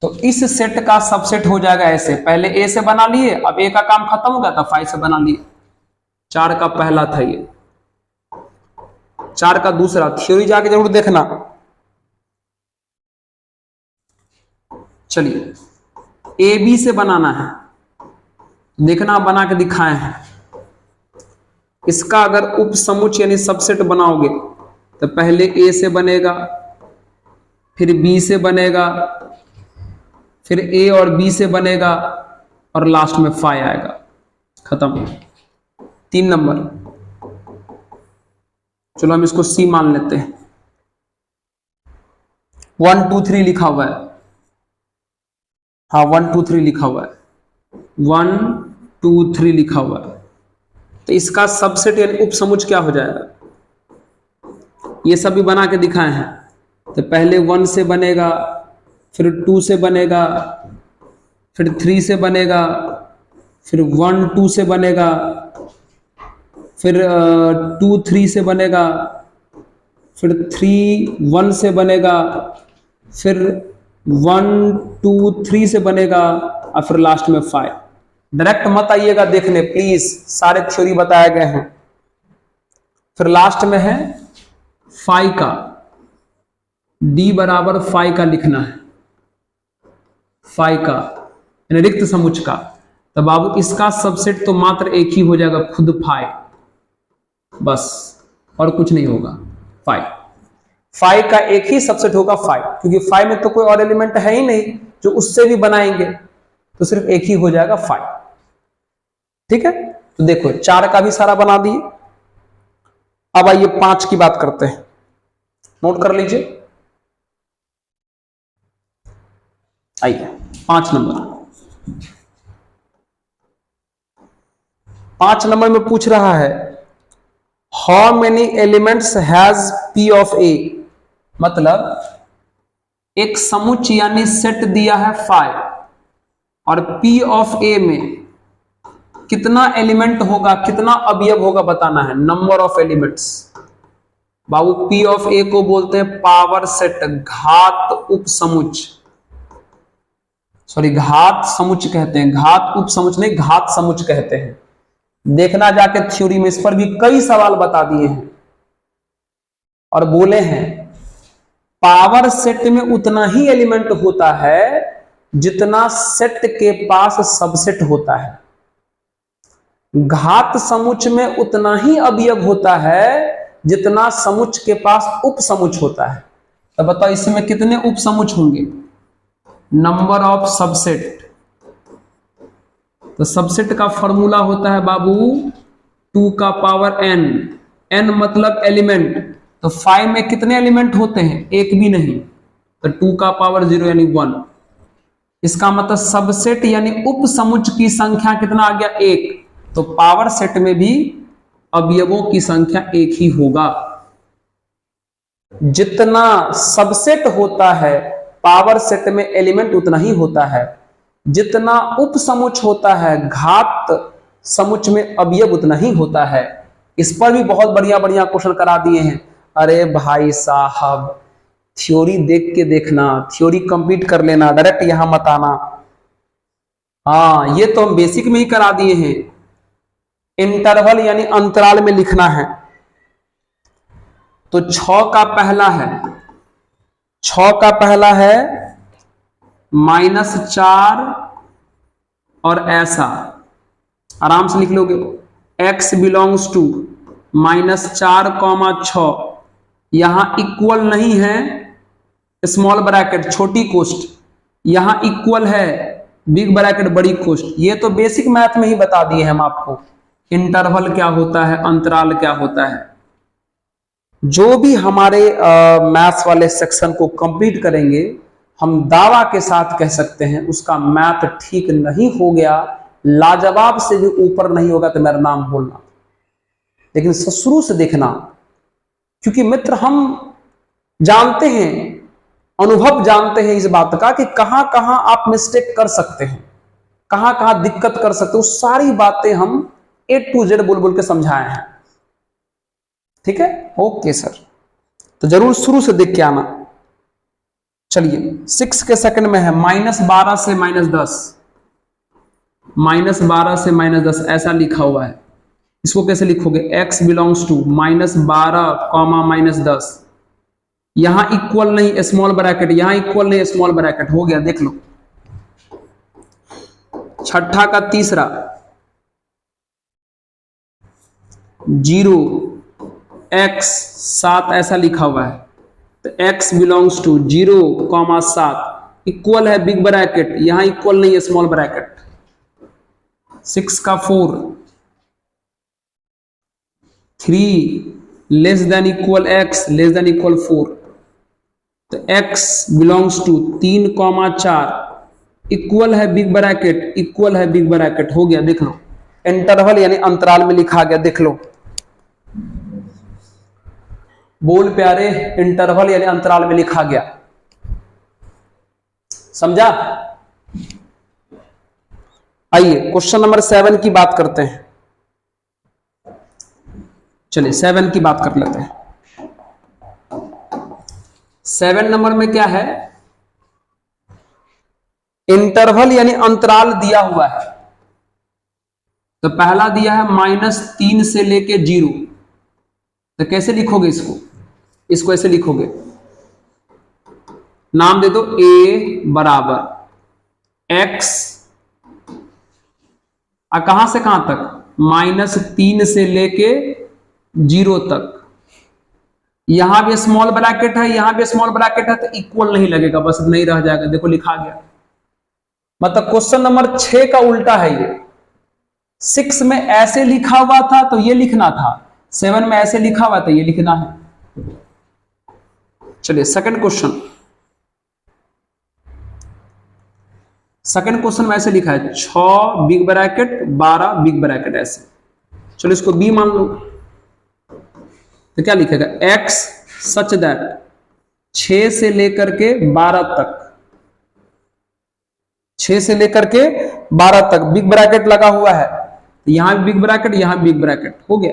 तो इस सेट का सबसेट हो जाएगा ऐसे, पहले ए से बना लिए, अब ए का काम खत्म हो गया था, 5 से बना लिए। 4 का पहला था ये, 4 का दूसरा। थ्योरी जाके जरूर देखना। चलिए ए बी से बनाना है, देखना बना के दिखाए हैं। इसका अगर उपसमुच यानी सबसेट बनाओगे तो पहले ए से बनेगा, फिर बी से बनेगा, फिर ए और बी से बनेगा, और लास्ट में 5 आएगा, खत्म। 3 नंबर। चलो हम इसको सी मान लेते हैं। 1 2 3 लिखा हुआ है, हाँ 1 2 3 लिखा हुआ है, 1 2 3 लिखा हुआ है। तो इसका सबसेट यानी उपसमुच क्या हो जाएगा? ये सब भी बना के दिखाए हैं। तो पहले 1 से बनेगा, फिर 2 से बनेगा, फिर 3 से बनेगा, फिर 1 2 से बनेगा, फिर 2 3 से बनेगा, फिर 3 1 से बनेगा, फिर 1 2 3 से बनेगा, और फिर लास्ट में 5। डायरेक्ट मत आइएगा देखने प्लीज, सारे थ्योरी बताए गए हैं। फिर लास्ट में है 5 का, डी बराबर 5 का लिखना है, 5 का यानी रिक्त समुच का। तो बाबू इसका सबसेट तो मात्र एक ही हो जाएगा, खुद 5, बस और कुछ नहीं होगा। 5 का एक ही सबसेट होगा 5, क्योंकि 5 में तो कोई और एलिमेंट है ही नहीं जो उससे भी बनाएंगे, तो सिर्फ एक ही हो जाएगा 5। ठीक है, तो देखो 4 का भी सारा बना दिए। अब आइए 5 की बात करते हैं, नोट कर लीजिए। आइए 5 नंबर। 5 नंबर में पूछ रहा है how many elements has P of A, मतलब एक समुच्चय यानी सेट दिया है 5 और पी ऑफ ए में कितना एलिमेंट होगा, कितना अवयव होगा बताना है, नंबर ऑफ एलिमेंट्स। बाबू पी ऑफ ए को बोलते हैं पावर सेट, घात उप समुच्चय, सॉरी घात समुच्चय कहते हैं, घात उप समुच्चय नहीं, घात समुच्चय कहते हैं। देखना जाके थ्योरी में, इस पर भी कई सवाल बता दिए हैं और बोले हैं पावर सेट में उतना ही एलिमेंट होता है जितना सेट के पास सबसेट होता है, घात समुच्चय में उतना ही अवयव होता है जितना समुच्चय के पास उप समुच्चय होता है। तो बताओ इसमें कितने उप समुच्चय होंगे, नंबर ऑफ सबसेट। तो सबसेट का फॉर्मूला होता है बाबू 2 का पावर n, n मतलब एलिमेंट। तो 5 में कितने एलिमेंट होते हैं, एक भी नहीं, तो 2 का पावर 0 यानी 1। इसका मतलब सबसेट यानी उप समुच्चय की संख्या कितना आ गया, 1। तो पावर सेट में भी अवयवों की संख्या एक ही होगा। जितना सबसेट होता है पावर सेट में एलिमेंट उतना ही होता है, जितना उप समुच्चय होता है घात समुच्चय में अवयव उतना ही होता है। इस पर भी बहुत बढ़िया बढ़िया क्वेश्चन करा दिए हैं। अरे भाई साहब थ्योरी देख के देखना, थ्योरी कंप्लीट कर लेना, डायरेक्ट यहां मत आना। हाँ ये तो हम बेसिक में ही करा दिए हैं। इंटरवल यानी अंतराल में लिखना है। तो 6 का पहला है, 6 का पहला है -4 और ऐसा आराम से लिख लोगे, x बिलोंग्स टू -4, 6, यहां इक्वल नहीं है स्मॉल ब्रैकेट छोटी कोष्ट, यहां इक्वल है बिग ब्रैकेट बड़ी कोष्ट। ये तो बेसिक मैथ में ही बता दिए हम आपको, इंटरवल क्या होता है, अंतराल क्या होता है। जो भी हमारे मैथ्स वाले सेक्शन को कंप्लीट करेंगे, हम दावा के साथ कह सकते हैं उसका मैथ ठीक नहीं हो गया, लाजवाब से भी ऊपर नहीं होगा तो मेरा नाम बोलना, लेकिन शुरू से देखना। क्योंकि मित्र हम जानते हैं, अनुभव जानते हैं इस बात का कि कहां कहां आप मिस्टेक कर सकते हैं, कहां कहां दिक्कत कर सकते हो, सारी बातें हम A to Z बोल बोल के समझाए हैं। ठीक है, ओके सर। तो जरूर शुरू से देख के आना। चलिए 6 के सेकंड में है -12 से -10, -12 से -10 ऐसा लिखा हुआ है। इसको कैसे लिखोगे, x बिलोंग्स टू -12, -10, यहां इक्वल नहीं स्मॉल ब्रैकेट, यहां इक्वल नहीं स्मॉल ब्रैकेट, हो गया देख लो। छठा का तीसरा 0 x 7 ऐसा लिखा हुआ है। तो x बिलोंग्स टू 0, 7 इक्वल है बिग ब्रैकेट, यहां इक्वल नहीं है स्मॉल ब्रैकेट। 6 का 4 3 less than equal x less than equal 4। तो x बिलोंग्स टू 3, 4 इक्वल है बिग ब्रैकेट, इक्वल है बिग ब्रैकेट, हो गया देख लो। इंटरवल यानी अंतराल में लिखा गया, देख लो। बोल प्यारे, इंटरवल यानी अंतराल में लिखा गया, समझा। आइए क्वेश्चन नंबर 7 की बात करते हैं। चलिए 7 की बात कर लेते हैं। 7 नंबर में क्या है, इंटरवल यानी अंतराल दिया हुआ है। तो पहला दिया है -3 से लेके 0। तो कैसे लिखोगे इसको, इसको ऐसे लिखोगे, नाम दे दो a बराबर x, कहां से कहां तक, -3 से लेके 0 तक। यहां भी स्मॉल ब्रैकेट है, यहां भी स्मॉल ब्रैकेट है, तो इक्वल नहीं लगेगा, बस नहीं रह जाएगा, देखो लिखा गया। मतलब क्वेश्चन नंबर 6 का उल्टा है ये। 6 में ऐसे लिखा हुआ था तो ये लिखना था, 7 में ऐसे लिखा हुआ तो ये लिखना है। चलिए सेकंड क्वेश्चन। सेकंड क्वेश्चन में ऐसे लिखा है 6 बिग ब्रैकेट 12 बिग ब्रैकेट ऐसे। चलो इसको बी मान लो। तो क्या लिखेगा, x सच दैट 6 से लेकर के 12 तक, 6 से लेकर के 12 तक बिग ब्रैकेट लगा हुआ है, यहां भी बिग ब्रैकेट, यहां भी बिग ब्रैकेट, हो गया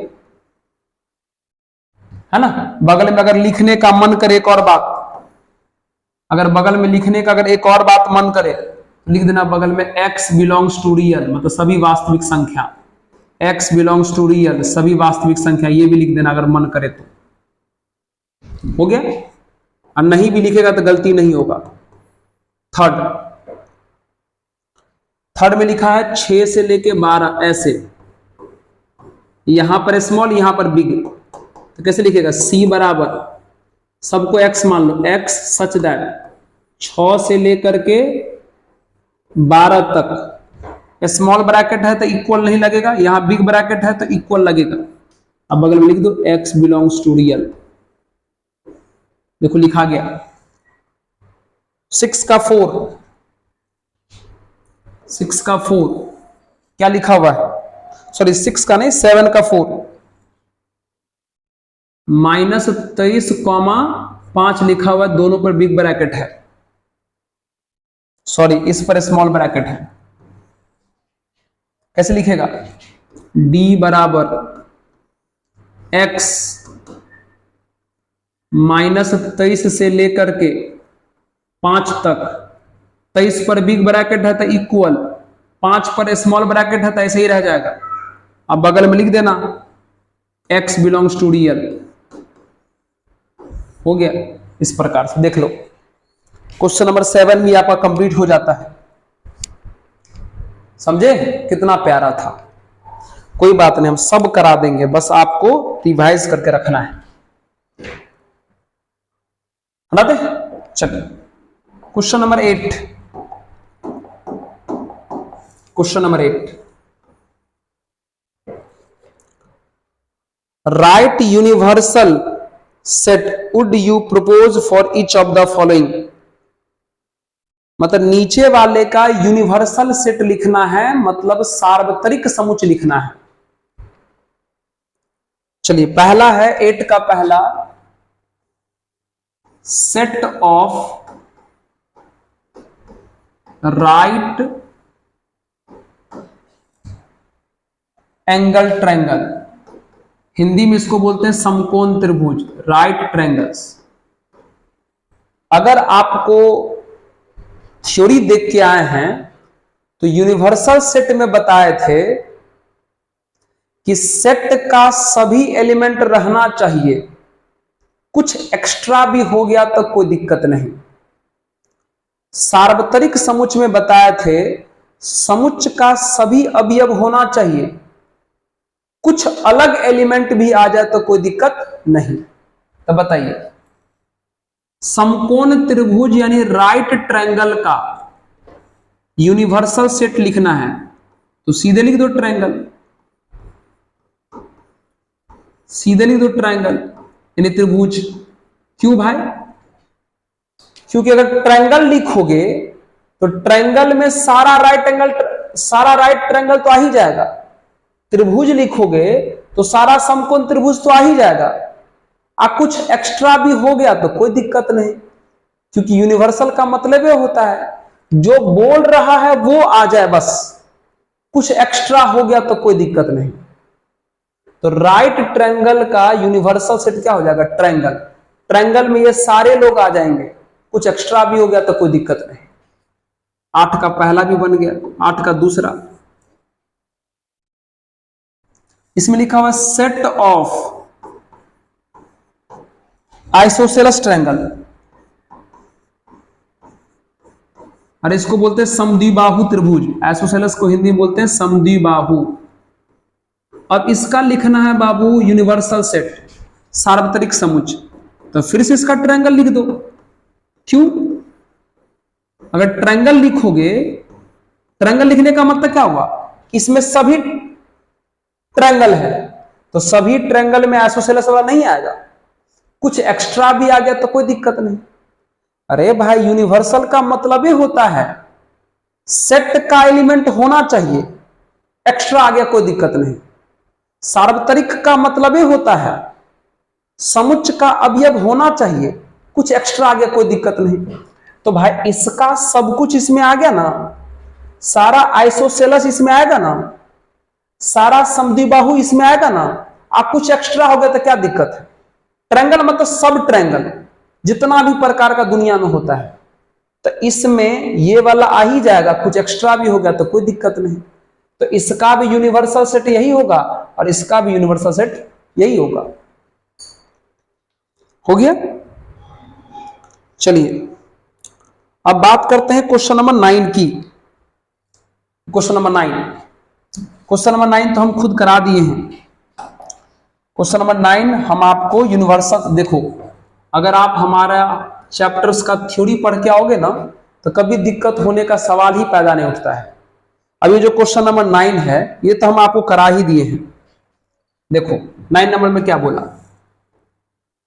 है ना। बगल में अगर लिखने का मन करे एक और बात, अगर बगल में लिखने का अगर एक और बात मन करे तो लिख देना बगल में x बिलोंग्स टू रियल, मतलब सभी वास्तविक संख्या, x बिलोंग्स टू रियल सभी वास्तविक संख्या, ये भी लिख देना अगर मन करे तो, हो गया। और नहीं भी लिखेगा तो गलती नहीं होगा। थर्ड में लिखा है 6 से लेके 12 ऐसे, यहां पर स्मॉल यहां पर बिग, तो कैसे लिखेगा, c बराबर सबको x मान लो, x सच दैट 6 से लेकर के 12 तक, स्मॉल ब्रैकेट है तो इक्वल नहीं लगेगा, यहां बिग ब्रैकेट है तो इक्वल लगेगा। अब बगल में लिख दो x बिलोंग्स टू रियल, देखो लिखा गया। 6 का 4 क्या लिखा हुआ है, सॉरी 6 का नहीं 7 का 4, -23,5 लिखा हुआ है, दोनों पर बिग ब्रैकेट है, सॉरी इस पर स्मॉल ब्रैकेट है। कैसे लिखेगा, d बराबर x -23 से लेकर के 5 तक, 23 पर बिग ब्रैकेट है तो इक्वल, 5 पर स्मॉल ब्रैकेट है तो ऐसे ही रह जाएगा। अब बगल में लिख देना x बिलोंग्स टू रियल, हो गया। इस प्रकार से देख लो, क्वेश्चन नंबर 7 भी आपका कंप्लीट हो जाता है। समझे कितना प्यारा था, कोई बात नहीं, हम सब करा देंगे, बस आपको रिवाइज करके रखना है। हटा दे, चलिए question number 8, question number 8, right universal set would you propose for each of the following, मतलब नीचे वाले का यूनिवर्सल सेट लिखना है, मतलब सार्वत्रिक समुच्च लिखना है। चलिए पहला है 8 का पहला, set of right angle triangle, Hindi में इसको बोलते हैं समकोण त्रिभुज, राइट ट्रायंगल्स। अगर आपको थ्योरी देख के आए हैं तो यूनिवर्सल सेट में बताए थे कि सेट का सभी एलिमेंट रहना चाहिए, कुछ एक्स्ट्रा भी हो गया तो कोई दिक्कत नहीं। सार्वत्रिक समुच्च में बताए थे समुच्च का सभी अवयव होना चाहिए, कुछ अलग एलिमेंट भी आ जाए तो कोई दिक्कत नहीं। तो बताइए, समकोण त्रिभुज यानी राइट ट्रायंगल का यूनिवर्सल सेट लिखना है तो सीधे लिख दो ट्रायंगल, सीधे लिख दो ट्रायंगल यानी त्रिभुज। क्यों भाई, क्योंकि अगर ट्रायंगल लिखोगे तो ट्रायंगल में सारा राइट ट्रायंगल तो आ ही जाएगा, त्रिभुज लिखोगे तो सारा समकोण त्रिभुज तो आ ही जाएगा, कुछ एक्स्ट्रा भी हो गया तो कोई दिक्कत नहीं, क्योंकि यूनिवर्सल का मतलब ये होता है जो बोल रहा है वो आ जाए, बस कुछ एक्स्ट्रा हो गया तो कोई दिक्कत नहीं। तो राइट ट्रायंगल का यूनिवर्सल सेट क्या हो जाएगा, ट्रायंगल। ट्रायंगल में ये सारे लोग आ जाएंगे, कुछ एक्स्ट्रा भी हो गया तो कोई दिक्कत नहीं। 8 का पहला भी बन गया, 8 का दूसरा, इसमें लिखा हुआ सेट ऑफ आइसोसेलेस ट्रायंगल, और इसको बोलते हैं समद्विबाहु त्रिभुज। आइसोसेलेस को हिंदी में बोलते हैं समद्विबाहु। अब इसका लिखना है बाबू यूनिवर्सल सेट, सार्वत्रिक समुच्च, तो फिर से इसका ट्रायंगल लिख दो। क्यों, अगर ट्रायंगल लिखोगे, ट्रायंगल लिखने का मतलब क्या हुआ, इसमें सभी ट्रायंगल है तो सभी ट्रायंगल में आइसोसेलेस वाला नहीं आएगा, कुछ एक्स्ट्रा भी आ गया तो कोई दिक्कत नहीं। अरे भाई यूनिवर्सल का मतलब ये होता है सेट का एलिमेंट होना चाहिए, एक्स्ट्रा आ गया कोई दिक्कत नहीं। सार्वत्रिक का मतलब ये होता है समुच्च का अवयव होना चाहिए, कुछ एक्स्ट्रा आ गया कोई दिक्कत नहीं। तो भाई इसका सब कुछ इसमें आ गया ना, सारा आइसोसेलस इसमें आएगा ना, सारा समद्विबाहु इसमें आएगा ना। आप कुछ एक्स्ट्रा हो गया तो क्या दिक्कत है? ट्रायंगल मतलब सब ट्रायंगल जितना भी प्रकार का दुनिया में होता है, तो इसमें ये वाला आ ही जाएगा। कुछ एक्स्ट्रा भी हो गया तो कोई दिक्कत नहीं। तो इसका भी यूनिवर्सल सेट यही होगा और इसका भी यूनिवर्सल सेट यही होगा। हो गया? चलिए अब बात करते हैं क्वेश्चन नंबर 9 की। क्वेश्चन नंबर 9 तो हम खुद करा दिए हैं। क्वेश्चन नंबर 9 हम आपको यूनिवर्सल, देखो अगर आप हमारा चैप्टर्स का थ्योरी पढ़ के आओगे ना तो कभी दिक्कत होने का सवाल ही पैदा नहीं उठता है। अब ये जो क्वेश्चन नंबर 9 है ये तो हम आपको करा ही दिए हैं। देखो 9 नंबर में क्या बोला,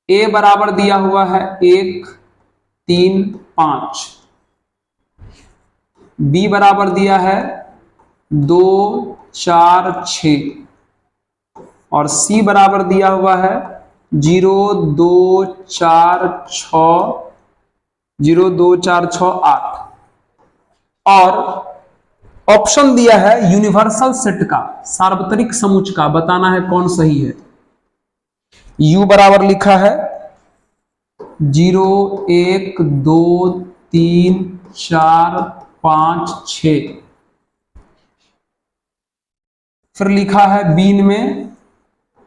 ए बराबर दिया हुआ है 1 3 5, बी बराबर दिया है 2 4 6 और सी बराबर दिया हुआ है 0 2 4 6 0 2 4 6 8 और ऑप्शन दिया है यूनिवर्सल सेट का, सार्वत्रिक समुच्च का बताना है कौन सही है। U बराबर लिखा है 0 1 2 3 4 5 6, फिर लिखा है बीन में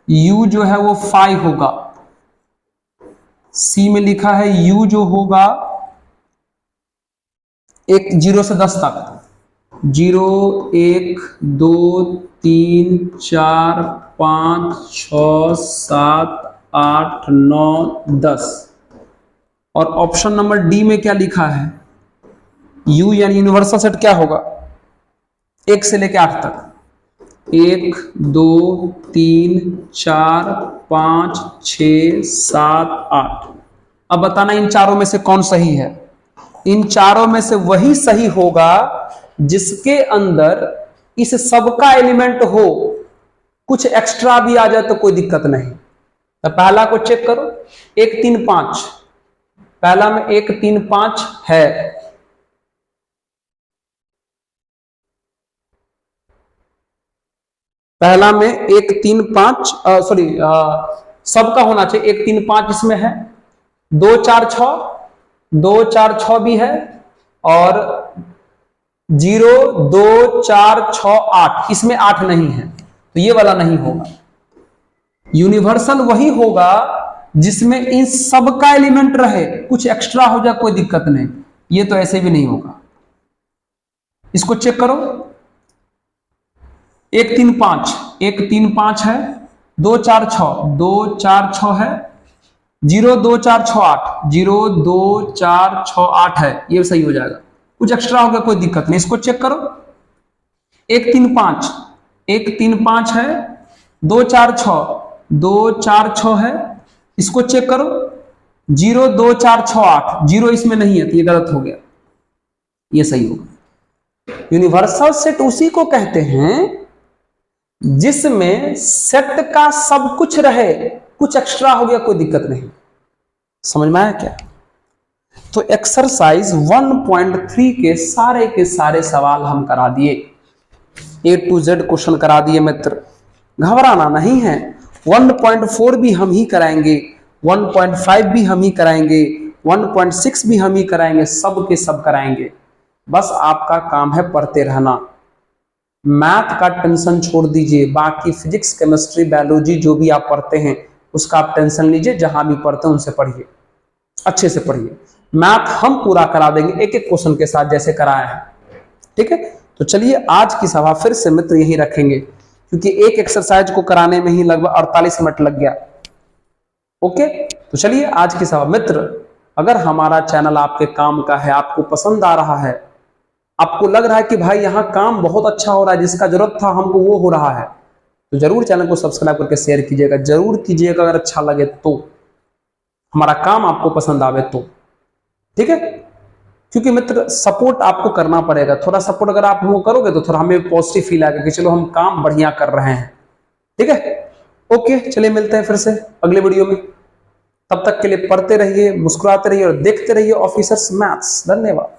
U जो है वो 5 होगा, C में लिखा है U जो होगा 0 से 10 तक, 0 1 2 3 4 5 6 7 8 9 10 और ऑप्शन नंबर डी में क्या लिखा है, U यानी यूनिवर्सल सेट क्या होगा 1 से लेकर 8 तक, 1 2 3 4 5 6 7 8। अब बताना इन चारों में से कौन सही है। इन चारों में से वही सही होगा जिसके अंदर इस सब का एलिमेंट हो, कुछ एक्स्ट्रा भी आ जाए तो कोई दिक्कत नहीं। तो पहला को चेक करो 1 3 5, पहला में 1 3 5 है, पहला में 1 3 5 सॉरी सबका होना चाहिए 1 3 5 इसमें है, 2 4 6 2 4 6 भी है और 0 2 4 6 8 इसमें 8 नहीं है, तो ये वाला नहीं होगा। यूनिवर्सल वही होगा जिसमें इन सब का एलिमेंट रहे, कुछ एक्स्ट्रा हो जाए कोई दिक्कत नहीं। ये तो ऐसे भी नहीं होगा। इसको चेक करो 1 3 5 1 3 5 है, 2 4 6 2 4 6 है, 0 2 4 6 8 0 2 4 6 8 है, ये सही हो जाएगा। कुछ एक्स्ट्रा हो गया कोई दिक्कत नहीं। इसको चेक करो 1 3 5 1 3 5 है, 2 4 6 2 4 6 है, इसको चेक करो 0 2 4 6 8 0 इसमें नहीं है तो ये गलत हो गया, ये सही होगा। यूनिवर्सल सेट उसी को कहते हैं जिसमें सेट का सब कुछ रहे, कुछ एक्स्ट्रा हो गया कोई दिक्कत नहीं। समझ में आया क्या? तो एक्सरसाइज 1.3 के सारे सवाल हम करा दिए, A to Z क्वेश्चन करा दिए मित्र, घबराना नहीं है। 1.4 भी हम ही कराएंगे, 1.5 भी हम ही कराएंगे, 1.6 भी हम ही कराएंगे, सब के सब कराएंगे। बस आपका काम है पढ़ते रहना। मैथ का टेंशन छोड़ दीजिए, बाकी फिजिक्स केमिस्ट्री बायोलॉजी जो भी आप पढ़ते हैं उसका आप टेंशन लीजिए, जहां भी पढ़ते हैं उनसे पढ़िए, अच्छे से पढ़िए। मैथ हम पूरा करा देंगे एक एक क्वेश्चन के साथ जैसे कराए हैं, ठीक है। तो चलिए आज की सभा फिर से मित्र यही रखेंगे, क्योंकि एक एक्सरसाइज को कराने में ही लगभग 48 मिनट लग गया। ओके, तो चलिए आज की सभा मित्र, अगर हमारा चैनल आपके काम का है, आपको पसंद आ रहा है, आपको लग रहा है कि भाई यहाँ काम बहुत अच्छा हो रहा है, जिसका जरूरत था हमको वो हो रहा है, तो जरूर चैनल को सब्सक्राइब करके शेयर कीजिएगा, जरूर कीजिएगा। अगर अच्छा लगे तो, हमारा काम आपको पसंद आवे तो, ठीक है। क्योंकि मित्र सपोर्ट आपको करना पड़ेगा, थोड़ा सपोर्ट अगर आप हमको करोगे तो थोड़ा हमें पॉजिटिव फील आएगा कि चलो हम काम बढ़िया कर रहे हैं, ठीक है। ओके, चलिए मिलते हैं फिर से अगले वीडियो में। तब तक के लिए पढ़ते रहिए, मुस्कुराते रहिए और देखते रहिए ऑफिसर्स मैथ्स। धन्यवाद।